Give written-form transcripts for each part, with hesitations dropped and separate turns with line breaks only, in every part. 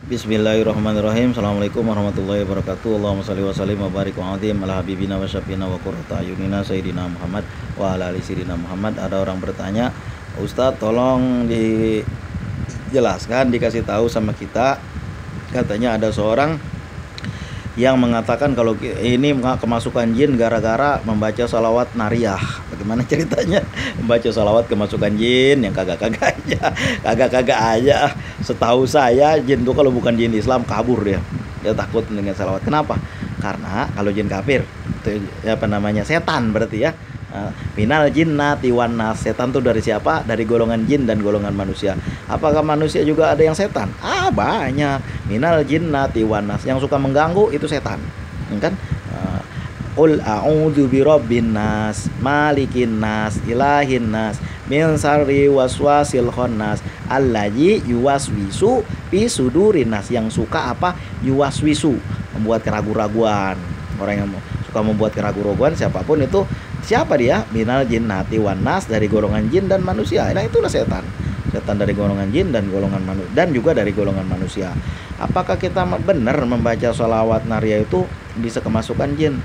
Bismillahirrahmanirrahim. Assalamualaikum warahmatullahi wabarakatuh. Allahumma shalli wa sallim wa barik wa azim ala habibina wa syafina wa qurrata ayunina sayyidina Muhammad wa ala ali sayyidina Muhammad. Ada orang bertanya, Ustadz tolong dijelaskan, dikasih tahu sama kita. Katanya ada seorang yang mengatakan kalau ini kemasukan jin gara-gara membaca salawat nariyah. Bagaimana ceritanya? Membaca salawat kemasukan jin yang kagak-kagak aja. Kagak-kagak aja. Setahu saya jin tuh kalau bukan jin Islam kabur dia. Dia takut dengan salawat. Kenapa? Karena kalau jin kafir itu apa namanya? Setan berarti ya. Minal jinnati wan nas. Setan tuh dari siapa? Dari golongan jin dan golongan manusia. Apakah manusia juga ada yang setan? Banyak. Minal jinnati wan nas. Yang suka mengganggu itu setan. Kan? Qul a'udzu birabbin nas, malikin nas, ilahin nas, min syarri waswasil khannas, allazi yuwaswisu fi sudurin nas. Yang suka apa? Yuwaswisu, membuat keraguan-raguan. Orang yang suka membuat keraguan-raguan siapapun itu, siapa dia? Minal jinnati wan nas, dari golongan jin dan manusia. Nah, itulah setan. Setan dari golongan jin dan golongan manusia, dan juga dari golongan manusia. Apakah kita benar membaca sholawat nariyah itu bisa kemasukan jin?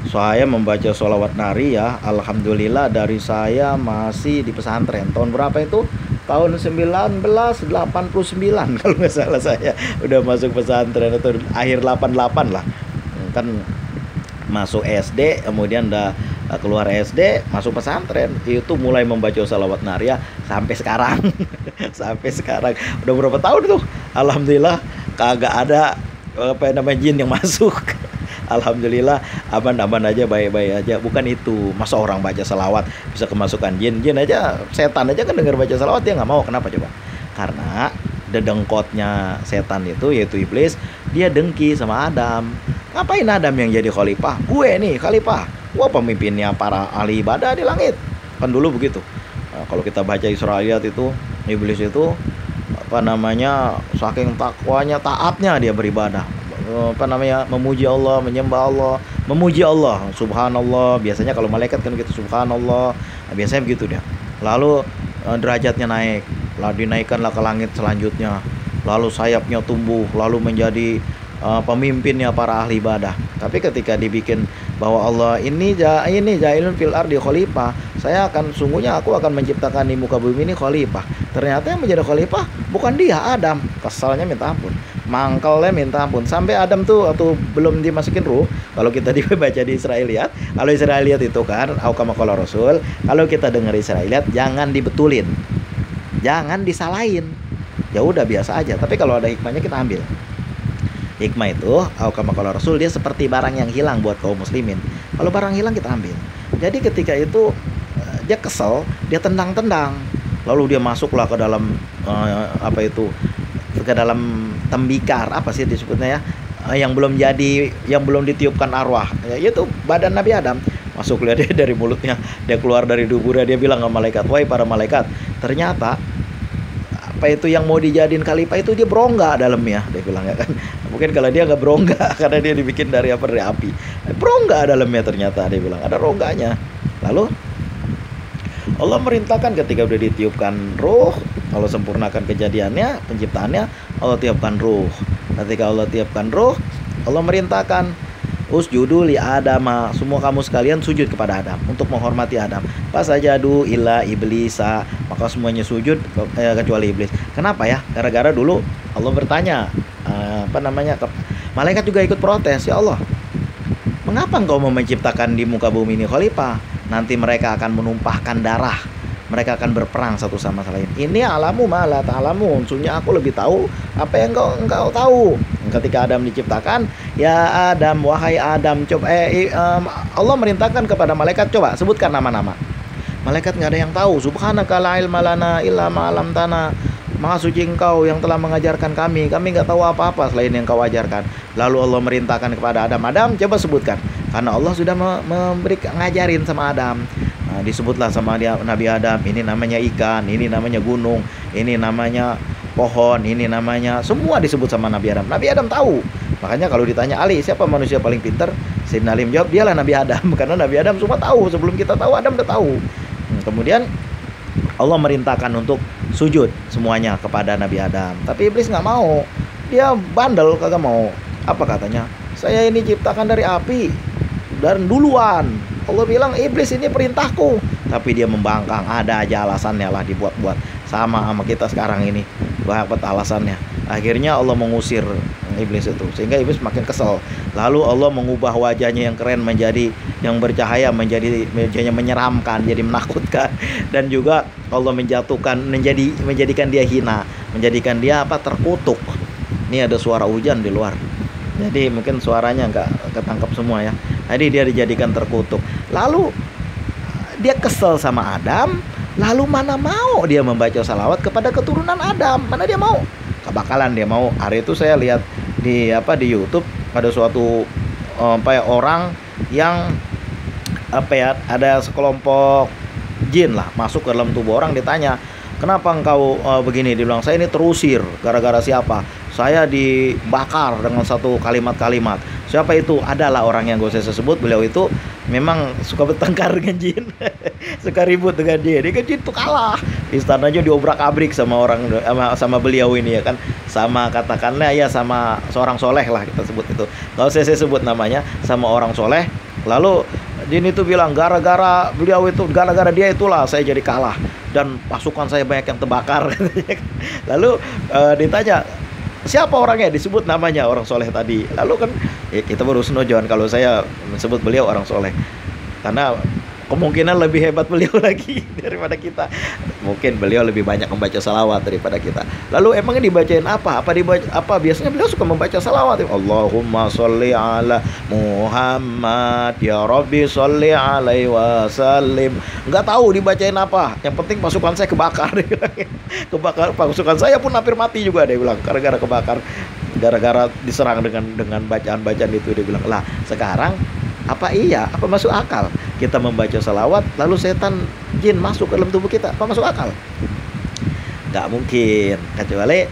Saya membaca sholawat nariyah, alhamdulillah dari saya masih di pesantren. Tahun berapa itu? Tahun 1989 kalau nggak salah, saya udah masuk pesantren atau akhir 88 lah. Kan masuk SD, kemudian udah keluar SD, masuk pesantren, itu mulai membaca sholawat nariyah sampai sekarang. Sampai sekarang udah berapa tahun tuh, alhamdulillah kagak ada apa namanya jin yang masuk. Alhamdulillah aman-aman aja, baik-baik aja. Bukan itu, masa orang baca salawat bisa kemasukan jin? Jin aja, setan aja kan dengar baca salawat dia nggak mau. Kenapa coba? Karena dedengkotnya setan itu, yaitu iblis, dia dengki sama Adam. Ngapain Adam yang jadi khalifah? Gue nih khalifah, gue pemimpinnya para ahli ibadah di langit. Kan dulu begitu. Nah, kalau kita baca Israiliyat itu, iblis itu apa namanya, saking takwanya, taatnya dia beribadah, apa namanya, memuji Allah, menyembah Allah, memuji Allah, subhanallah. Biasanya kalau malaikat kan gitu, subhanallah. Nah, biasanya begitu dia. Lalu derajatnya naik, lalu dinaikkanlah ke langit selanjutnya, lalu sayapnya tumbuh, lalu menjadi pemimpinnya para ahli ibadah. Tapi ketika dibikin bahwa Allah ini jailun fil ardi khalifah, saya akan, sungguhnya aku akan menciptakan di muka bumi ini khalifah. Ternyata yang menjadi khalifah bukan dia, Adam. Kesalnya minta ampun, mangkalnya minta ampun. Sampai Adam tuh atau belum dimasukin ruh. Kalau kita dibaca di Israiliyat, kalau Israiliyat itu kan kama qala Rasul, kalau kita dengar Israiliyat jangan dibetulin, jangan disalahin. Ya udah biasa aja. Tapi kalau ada hikmahnya kita ambil. Hikmah itu kama qala Rasul, dia seperti barang yang hilang buat kaum muslimin. Kalau barang hilang kita ambil. Jadi ketika itu dia kesel, dia tendang-tendang, lalu dia masuklah ke dalam ke dalam tembikar, apa sih disebutnya ya, yang belum jadi, yang belum ditiupkan arwah, yaitu badan Nabi Adam. Masuk lihat dia dari mulutnya, dia keluar dari duburnya, dia bilang ke malaikat, wahai para malaikat, ternyata apa itu yang mau dijadiin khalifah itu dia berongga dalamnya, dia bilang ya kan. Mungkin kalau dia nggak berongga karena dia dibikin dari apa, dari api, berongga dalamnya, ternyata dia bilang ada rongganya. Lalu Allah merintahkan ketika udah ditiupkan ruh, Allah sempurnakan kejadiannya, penciptaannya, Allah tiupkan ruh. Ketika Allah tiupkan ruh, Allah merintahkan usjudu li Adama, semua kamu sekalian sujud kepada Adam, untuk menghormati Adam. Fasajadu illa iblisa, maka semuanya sujud kecuali iblis. Kenapa ya? Gara-gara dulu Allah bertanya, malaikat juga ikut protes, ya Allah, mengapa engkau mau menciptakan di muka bumi ini khalifah? Nanti mereka akan menumpahkan darah, mereka akan berperang satu sama lain. Ini alamu malah ta'lamun, sungguhnya aku lebih tahu apa yang engkau tahu. Ketika Adam diciptakan, ya Adam, wahai Adam, coba Allah merintahkan kepada malaikat, coba sebutkan nama-nama. Malaikat nggak ada yang tahu. Subhanaka la ilma lana illa ma 'allamtana. Maha suci engkau yang telah mengajarkan kami nggak tahu apa-apa selain yang kau ajarkan. Lalu Allah merintahkan kepada Adam, Adam coba sebutkan, karena Allah sudah ngajarin sama Adam. Nah, disebutlah sama dia, Nabi Adam, ini namanya ikan, ini namanya gunung, ini namanya pohon, ini namanya, semua disebut sama Nabi Adam. Nabi Adam tahu. Makanya kalau ditanya, Ali, siapa manusia paling pintar? Sayyidina Ali jawab, dialah Nabi Adam. Karena Nabi Adam semua tahu, sebelum kita tahu Adam udah tahu. Kemudian Allah merintahkan untuk sujud semuanya kepada Nabi Adam. Tapi iblis nggak mau. dia bandel, kagak mau. Apa katanya? Saya ini ciptakan dari api dan duluan. Allah bilang iblis ini perintahku, tapi dia membangkang. Ada aja alasannya lah, dibuat-buat. Sama kita sekarang ini, banyak alasannya. Akhirnya Allah mengusir iblis itu, sehingga iblis makin kesel. Lalu Allah mengubah wajahnya yang keren menjadi yang bercahaya, menjadi wajahnya menyeramkan, jadi menakutkan. Dan juga Allah menjadikan dia hina, menjadikan dia terkutuk. Ini ada suara hujan di luar, jadi mungkin suaranya nggak ketangkap semua ya. Jadi dia dijadikan terkutuk. Lalu dia kesel sama Adam. Lalu mana mau dia membaca salawat kepada keturunan Adam? Mana dia mau? Kebakalan dia mau. Hari itu saya lihat di YouTube ada suatu orang yang ada sekelompok jin lah masuk ke dalam tubuh orang. Ditanya, kenapa engkau begini? Dia bilang, saya ini terusir gara-gara siapa? Saya dibakar dengan satu kalimat-kalimat. Siapa itu? Adalah orang yang gak usah saya sebut. Beliau itu memang suka bertengkar dengan jin. Suka ribut dengan dia. Dia kan jin itu kalah. Istananya diobrak-abrik sama sama beliau ini ya kan. Sama katakanlah ya sama seorang soleh lah kita sebut itu. Kalau saya sebut namanya sama orang soleh. Lalu jin itu bilang gara-gara beliau itu, gara-gara dia itulah saya jadi kalah dan pasukan saya banyak yang terbakar. Lalu ditanya, siapa orangnya? Disebut namanya orang soleh tadi. Lalu kan ya kita baru senojon kalau saya sebut beliau orang soleh, karena kemungkinan lebih hebat beliau lagi daripada kita. Mungkin beliau lebih banyak membaca salawat daripada kita. Lalu emangnya dibacain apa? Biasanya beliau suka membaca salawat. Allahumma sholli ala Muhammad ya Rabbi sholli alaihi wasallim. Enggak tahu dibacain apa. Yang penting pasukan saya kebakar. Kebakar, pasukan saya pun hampir mati juga, dia bilang, gara-gara kebakar, gara-gara diserang dengan bacaan-bacaan itu. Dia bilang, lah sekarang apa masuk akal kita membaca salawat lalu setan jin masuk ke dalam tubuh kita? Apa masuk akal? Nggak mungkin, kecuali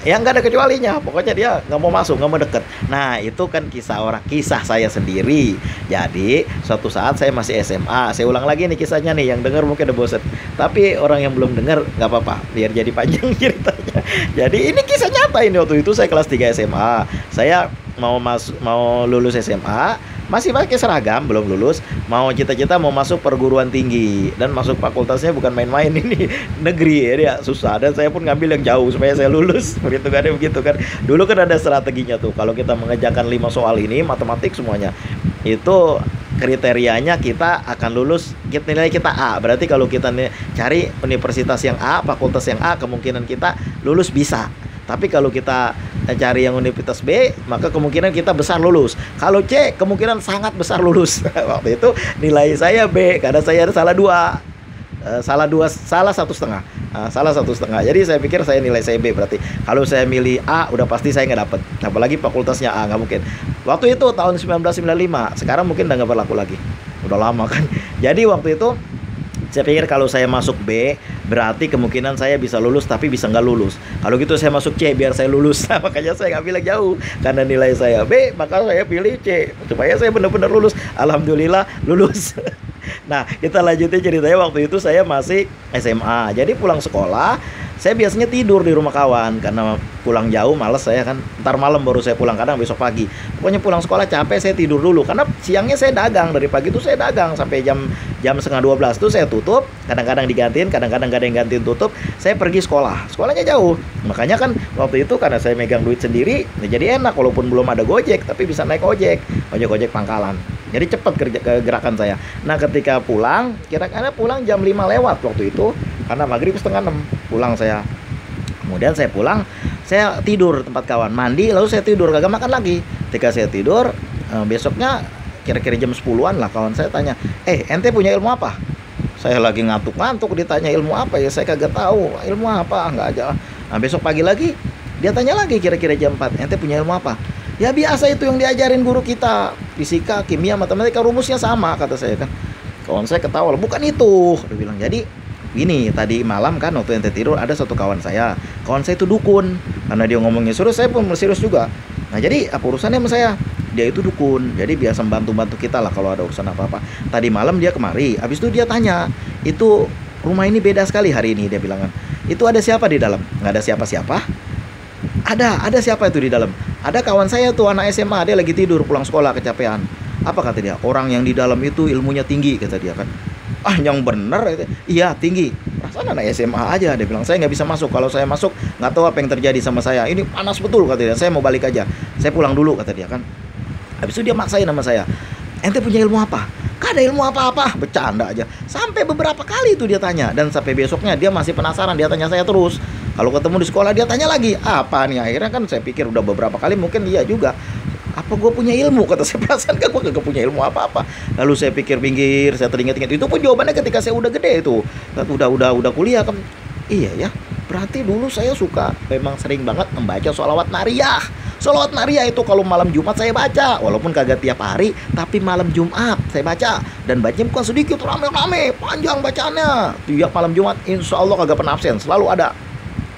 yang nggak ada kecualinya. Pokoknya dia nggak mau masuk, nggak mau deket. Nah itu kan kisah saya sendiri. Jadi suatu saat saya masih SMA, saya ulang lagi nih kisahnya nih, yang dengar mungkin udah bosen, tapi orang yang belum dengar nggak apa-apa, biar jadi panjang ceritanya. Jadi ini kisah nyata ini. Waktu itu saya kelas 3 SMA, saya mau lulus SMA, masih pakai seragam, belum lulus, mau cita-cita mau masuk perguruan tinggi, dan masuk fakultasnya bukan main-main, ini negeri ya, dia susah, dan saya pun ngambil yang jauh supaya saya lulus. Begitu kan. Dulu kan ada strateginya tuh, kalau kita mengerjakan 5 soal ini matematik semuanya, itu kriterianya kita akan lulus, nilai kita A. Berarti kalau kita cari universitas yang A, fakultas yang A, kemungkinan kita lulus bisa. Tapi kalau kita cari yang universitas B, maka kemungkinan kita besar lulus. Kalau C, kemungkinan sangat besar lulus. Waktu itu nilai saya B, karena saya ada salah satu setengah. Jadi saya pikir nilai saya B, berarti kalau saya milih A udah pasti saya nggak dapet. Apalagi fakultasnya A, nggak mungkin. Waktu itu tahun 1995, sekarang mungkin udah nggak berlaku lagi. Udah lama kan. Jadi waktu itu saya pikir kalau saya masuk B, berarti kemungkinan saya bisa lulus, tapi bisa nggak lulus. Kalau gitu saya masuk C biar saya lulus. Makanya saya nggak pilih jauh, karena nilai saya B, maka saya pilih C supaya saya benar-benar lulus. Alhamdulillah lulus. Nah kita lanjutin ceritanya. Waktu itu saya masih SMA, jadi pulang sekolah saya biasanya tidur di rumah kawan, karena pulang jauh males saya kan. Ntar malam baru saya pulang, kadang besok pagi. Pokoknya pulang sekolah capek, saya tidur dulu, karena siangnya saya dagang. Dari pagi itu saya dagang sampai jam 11:30 itu saya tutup. Kadang-kadang digantiin, kadang-kadang gak ada yang gantiin tutup. Saya pergi sekolahnya jauh. Makanya kan waktu itu karena saya megang duit sendiri, jadi enak, walaupun belum ada Gojek, tapi bisa naik ojek pangkalan. Jadi cepat gerakan saya. Nah ketika pulang, kira-kira pulang jam 5 lewat waktu itu, karena maghrib 5:30 pulang saya. Kemudian saya pulang, saya tidur tempat kawan, mandi, lalu saya tidur, kagak makan lagi. Ketika saya tidur, besoknya kira-kira jam 10-an lah, kawan saya tanya, ente punya ilmu apa? Saya lagi ngantuk-ngantuk, ditanya ilmu apa ya, saya kagak tahu ilmu apa, nggak aja. Nah besok pagi lagi dia tanya lagi kira-kira jam 4, ente punya ilmu apa? Ya biasa itu yang diajarin guru kita, fisika, kimia, matematika, rumusnya sama, kata saya kan. Kawan saya ketawa, bukan itu, dia bilang. Jadi ini tadi malam kan waktu ente tidur, ada satu kawan saya itu dukun, karena dia ngomongnya serius, saya pun serius juga. Nah jadi apa urusannya sama saya? Dia itu dukun, jadi biasa membantu kita lah kalau ada urusan apa-apa. Tadi malam dia kemari, habis itu dia tanya, itu rumah ini beda sekali hari ini, dia bilang kan. Itu ada siapa di dalam? Nggak ada siapa-siapa. Ada siapa itu di dalam? Ada kawan saya tuh anak SMA, dia lagi tidur pulang sekolah kecapean. Apa kata dia? Orang yang di dalam itu ilmunya tinggi kata dia kan. Ah, yang bener itu. Iya, tinggi. Perasaan anak SMA aja, dia bilang saya nggak bisa masuk. Kalau saya masuk nggak tahu apa yang terjadi sama saya. Ini panas betul kata dia. Saya mau balik aja. Saya pulang dulu kata dia kan. Habis itu dia maksain nama saya. Ente punya ilmu apa? Gak ada ilmu apa-apa, bercanda aja. Sampai beberapa kali itu dia tanya. Dan sampai besoknya dia masih penasaran, dia tanya saya terus. Kalau ketemu di sekolah dia tanya lagi, apa nih? Akhirnya kan saya pikir udah beberapa kali mungkin dia juga. Apa gue punya ilmu? Kata saya, perasaan kan gue gak punya ilmu apa-apa. Lalu saya pikir-pikir, saya teringat-ingat. Itu pun jawabannya ketika saya udah gede itu. Udah kuliah kan. Iya ya, berarti dulu saya suka, memang sering banget membaca sholawat nariyah. Sholawat nariyah itu kalau malam Jumat saya baca, walaupun kagak tiap hari, tapi malam Jumat saya baca. Dan bacanya bukan sedikit, rame-rame, panjang bacaannya. Tiap malam Jumat insya Allah kagak pernah absen, selalu ada.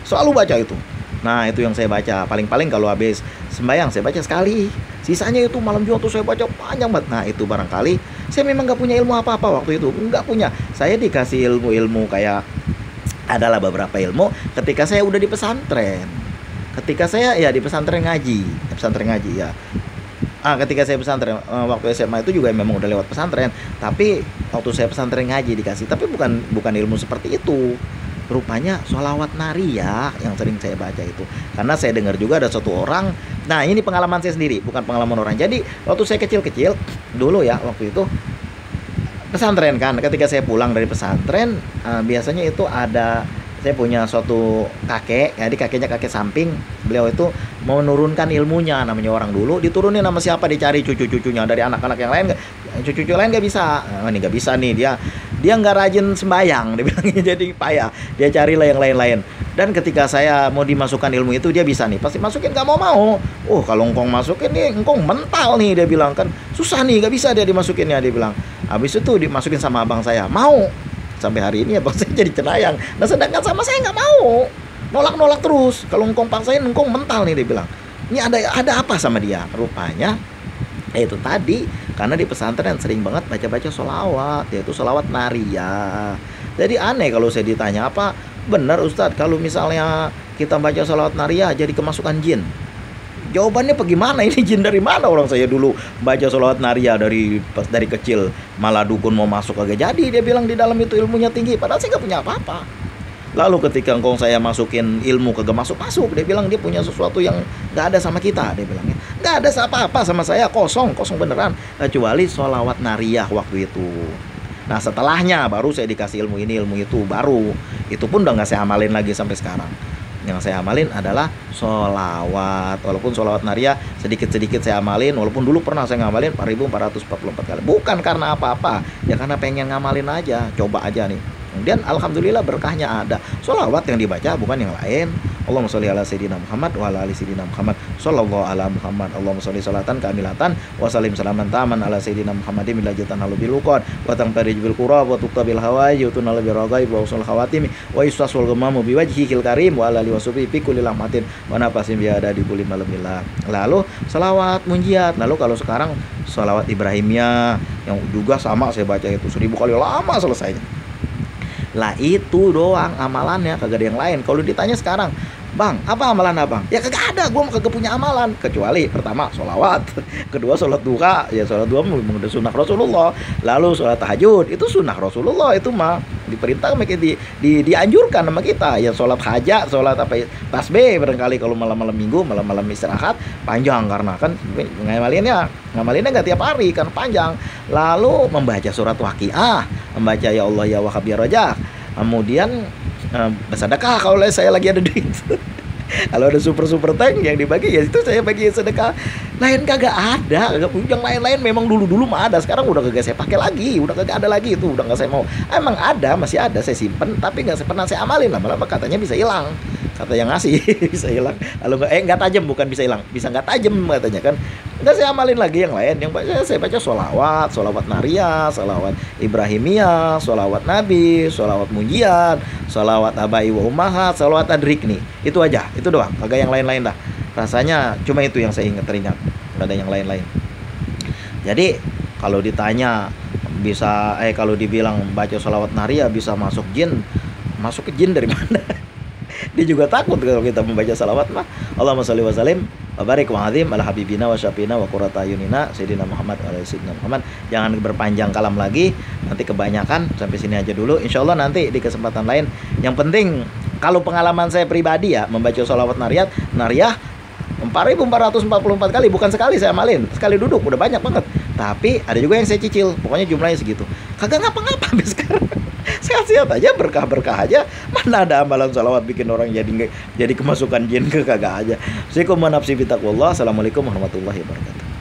Selalu baca itu. Nah itu yang saya baca. Paling-paling kalau habis sembahyang saya baca sekali. Sisanya itu malam Jumat tuh saya baca panjang banget. Nah itu barangkali saya memang gak punya ilmu apa-apa waktu itu. Nggak punya. Saya dikasih ilmu-ilmu kayak, adalah beberapa ilmu ketika saya udah di pesantren. Ketika saya ya di pesantren ngaji ya. Ketika saya pesantren waktu SMA itu juga memang udah lewat pesantren, tapi waktu saya pesantren ngaji dikasih, tapi bukan ilmu seperti itu. Rupanya sholawat nariyah yang sering saya baca itu. Karena saya dengar juga ada satu orang. Nah ini pengalaman saya sendiri, bukan pengalaman orang. Jadi waktu saya kecil-kecil dulu ya, waktu itu pesantren kan, ketika saya pulang dari pesantren biasanya itu ada, saya punya suatu kakek, jadi kakeknya kakek samping, beliau itu mau menurunkan ilmunya, namanya orang dulu diturunin sama siapa, dicari cucu-cucunya dari anak-anak yang lain, cucu-cucu lain nggak bisa. Ini nggak bisa nih, dia nggak rajin sembayang, dia bilangnya, jadi payah, dia carilah yang lain-lain. Dan ketika saya mau dimasukkan ilmu itu, dia bisa nih, pasti masukin, nggak mau. Oh kalau engkong masukin nih, engkong mental nih, dia bilang kan, susah nih, nggak bisa dia dimasukinnya, dia bilang. Habis itu dimasukin sama abang saya, mau. Sampai hari ini abang saya jadi cenayang. Nah sedangkan sama saya nggak mau, nolak terus. Kalau engkong paksain, engkong mental nih, dia bilang. Ini ada apa sama dia? Rupanya itu tadi, karena di pesantren sering banget baca-baca sholawat, yaitu sholawat nariyah. Jadi aneh kalau saya ditanya, apa benar Ustadz kalau misalnya kita baca sholawat nariyah jadi kemasukan jin? Jawabannya bagaimana? Ini jin dari mana? Orang saya dulu baca sholawat nariyah dari kecil, malah dukun mau masuk kagak jadi. Dia bilang di dalam itu ilmunya tinggi, padahal saya nggak punya apa-apa. Lalu ketika engkau saya masukin ilmu kagak masuk, dia bilang dia punya sesuatu yang nggak ada sama kita. Dia bilangnya nggak ada apa-apa sama saya, kosong beneran, kecuali sholawat nariyah waktu itu. Nah setelahnya baru saya dikasih ilmu ini, ilmu itu, baru itu pun udah nggak saya amalin lagi sampai sekarang. Yang saya amalin adalah sholawat. Walaupun sholawat nariyah sedikit-sedikit saya amalin, walaupun dulu pernah saya ngamalin 4.444 kali. Bukan karena apa-apa, ya karena pengen ngamalin aja, coba aja nih. Dan alhamdulillah berkahnya ada. Sholawat yang dibaca bukan yang lain. Allahumma sholli ala sayyidina Muhammad wa ala ali sayyidina Muhammad sallallahu ala Muhammad. Allahumma sholli sholatan kamilatan wa salim salaman taman ala sayyidina Muhammadin min lajatan halu bil luqad wa tamtarij bil qura wa tuqtabil hawaij wa tunal bi ragaib wa usul khawatimi wa iswasul gamamu bi wajhikil karim wa ala ali wasubi fi kulli lahmatin wa nafasin bi ada di kulli malamillah. Lalu selawat munjiat. Lalu kalau sekarang selawat Ibrahimiyah yang juga sama saya baca itu 1000 kali, lama selesainya. Lah itu doang amalannya, kagak ada yang lain. Kalau ditanya sekarang, Bang, apa amalan abang? Ya kagak ada, gue kagak punya amalan. Kecuali pertama sholawat, kedua sholat duha. Ya sholat duha memang udah sunnah Rasulullah. Lalu sholat tahajud, itu sunnah Rasulullah. Itu mah diperintah, dianjurkan sama kita. Ya sholat hajat, sholat apa, tasbih barangkali kalau malam-malam minggu, malam-malam istirahat panjang, karena kan ngamalinnya nggak tiap hari kan panjang. Lalu membaca surat waqiah, membaca ya Allah ya Wahhab ya Rajak. Kemudian bersedekah kalau saya lagi ada duit. Kalau ada super tank yang dibagi, ya itu saya bagi sedekah. Lain kagak ada, yang lain-lain memang dulu mah ada, sekarang udah kagak saya pakai lagi, udah kagak ada lagi itu, udah nggak saya mau. Emang ada, masih ada saya simpen, tapi nggak pernah saya amalin. Lama-lama katanya bisa hilang, kata yang ngasih bisa hilang. Kalau nggak tajam, bukan bisa hilang, bisa nggak tajam katanya kan. Nggak saya amalin lagi yang lain. Yang saya baca sholawat nariyah, sholawat Ibrahimiyah, sholawat Nabi, sholawat munjiat, sholawat abai wa ummahat, sholawat adrik nih. Itu aja, itu doang, kagak yang lain-lain dah. Rasanya cuma itu yang saya teringat, nggak ada yang lain-lain. Jadi kalau ditanya bisa, kalau dibilang baca sholawat nariyah bisa masuk ke jin dari mana? Dia juga takut kalau kita membaca salawat mah. Allahumma sholli wa sallim wa barik wa azim ala habibina wa syafina wa qurrata ayunina sayyidina Muhammad wa ala sayyidina Muhammad. Jangan berpanjang kalam lagi, nanti kebanyakan. Sampai sini aja dulu. Insyaallah nanti di kesempatan lain. Yang penting kalau pengalaman saya pribadi ya membaca salawat nariyah 4.444 kali, bukan sekali saya amalin, sekali duduk udah banyak banget. Tapi ada juga yang saya cicil, pokoknya jumlahnya segitu. Kagak ngapa-ngapa sampai sekarang. Sehat-sehat aja, berkah-berkah aja. Mana ada amalan salawat bikin orang jadi kemasukan jin, ke kagak aja. Assalamualaikum warahmatullahi wabarakatuh.